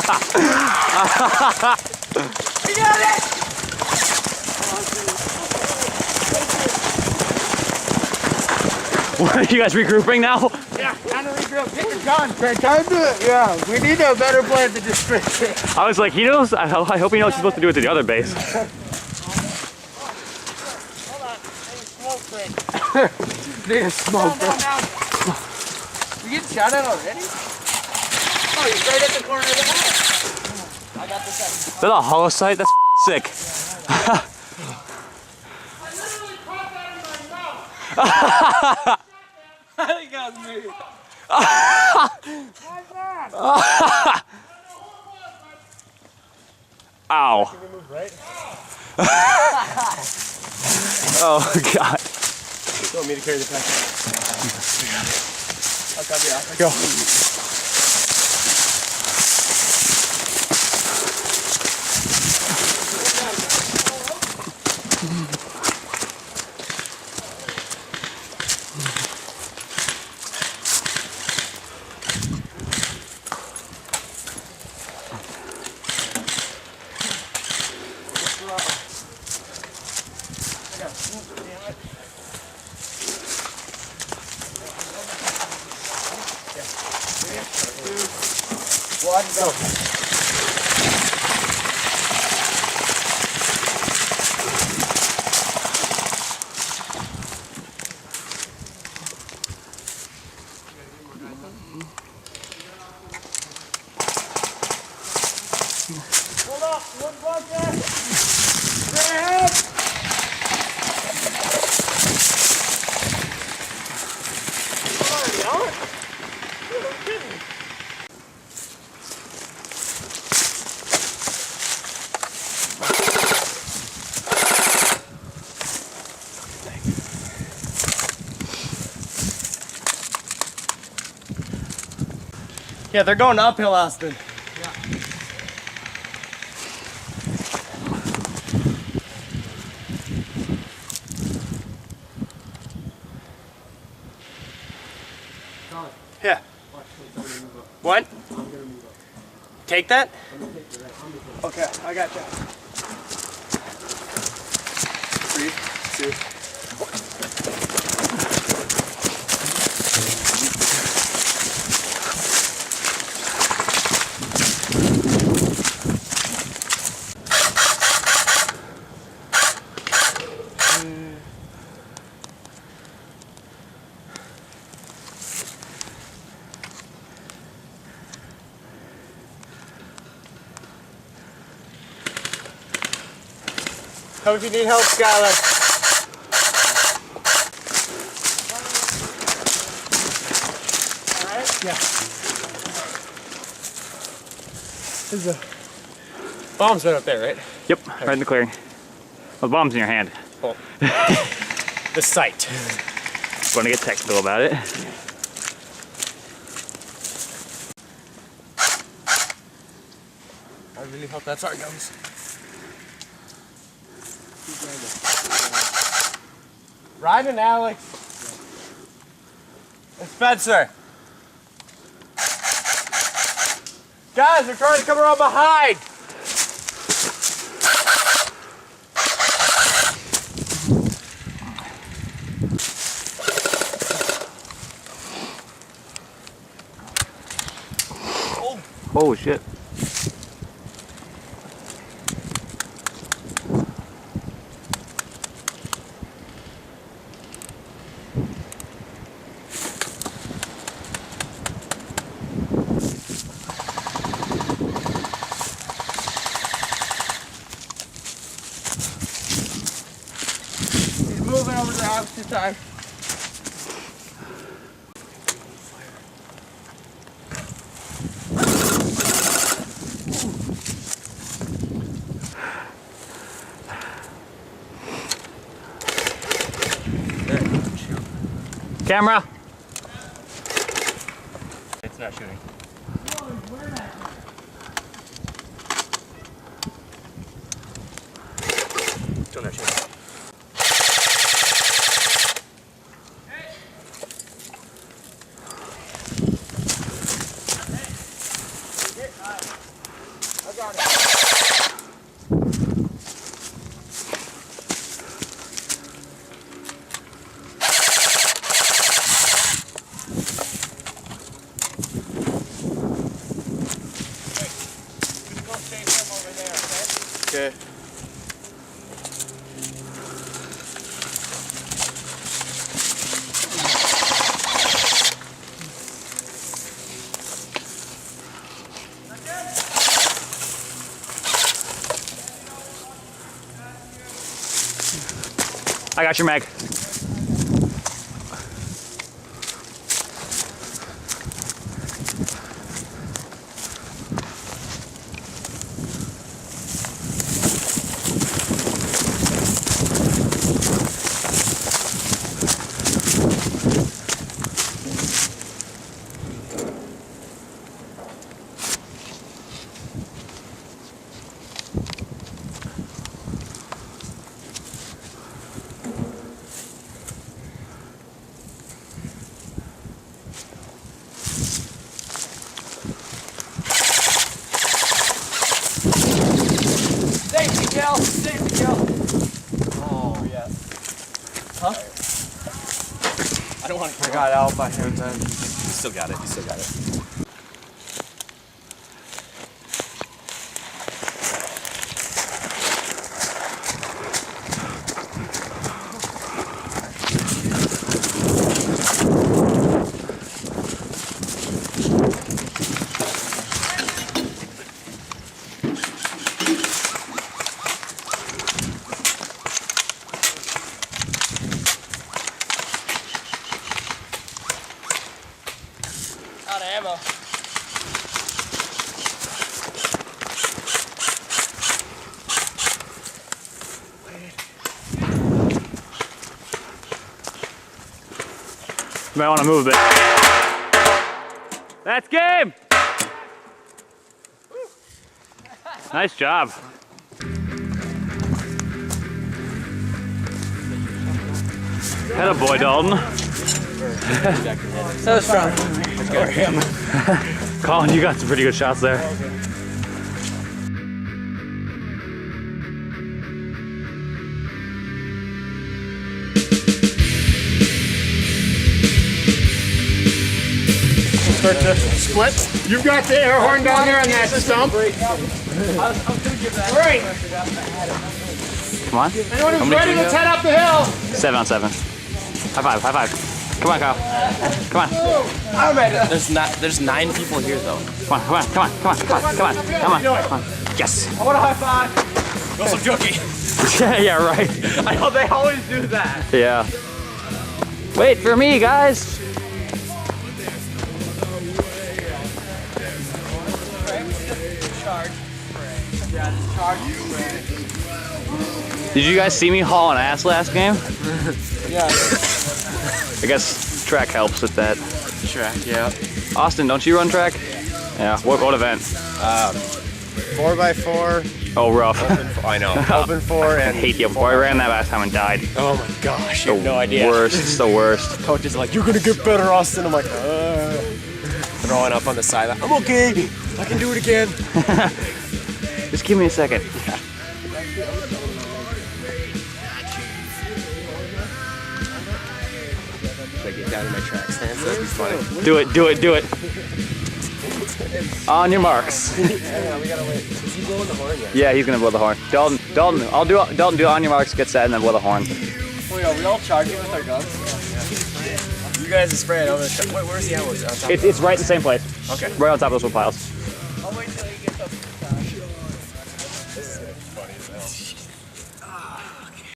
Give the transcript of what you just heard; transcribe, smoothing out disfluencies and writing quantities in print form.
got it! What, are you guys regrouping now? Yeah, kind of regroup. Get your gun, Trey. Time to it. Yeah, we need a better plan than just straight. I was like, he knows. I hope he knows he's supposed to do it to the other base. Hold on. I need smoke break. Need a smoke break. Down. You getting shot at already? Oh, he's right at the corner of the house. I got this up. Is that a hollow sight? That's sick. I literally caught that in my mouth. I think that was me. Why's that? Ow. Can we move right? Oh, God. You want me to carry the pack? I'll cover you off. Go. One, go. Hold up, one bucket. Straight ahead. Already on? Yeah, they're going uphill, Austin. Yeah. Yeah. What? Take that? Okay, I got you. 3, 2. Hope you need help, Skylar. Alright? Yeah. There's a bomb's right up there, right? Yep, right in the clearing. Well, the bomb's in your hand. Oh. The sight. Want to get technical about it. I really hope that's our guns. Ryan, Alex. And Spencer. Guys, they're trying to come around behind. Oh shit. He's moving over the opposite side. Camera. It's not shooting. Still not shooting. Okay. I got your mag. Safety kill! Safety kill! Oh, yeah. Huh? I don't want to kill. I got out by him then. You still got it. You still got it. Out of ammo. You might want to move a bit. That's game! Nice job. Had a boy, Dalton. So strong. Or him. Colin, you got some pretty good shots there. Start to split. You've got the air horn down there on that stump. I was gonna give that. Right. Come on. Anyone who's ready, let's head up the hill. 7 on 7. High five, high five. Come on, Kyle. Come on. I'm ready. There's 9 people here though. Come on, come on, come on, come on, come on, come on, come on, come on. Yes. I want a high five. Go some joking. Yeah, right. I know they always do that. Yeah. Wait for me, guys. Charge. Yeah, just charge. Did you guys see me hauling ass last game? Yeah. I guess track helps with that. Track, yeah. Austin, don't you run track? Yeah. What event? 4x4. Oh, rough. I know. Open 4 I and hate you. Boy, I ran that last time and died. oh my gosh, you have no idea. Worst. It's the worst. Coach is like, you're gonna get better, Austin. I'm like, throwing up on the side. I'm okay. I can do it again. Just give me a second. Should I get down in my track stance? That'd be funny. Do it, do it, do it. On your marks. Yeah, we gotta wait. Is he blowing the horn yet? Yeah, he's gonna blow the horn. Dalton, Dalton, do it on your marks, get set, and then blow the horn. Wait, are we all charging with our guns? You guys are spraying over the truck. Wait, where's the ammo? Is it on top of It's right in the same place. Okay. Right on top of those wood piles. I'll wait till he gets up to the top.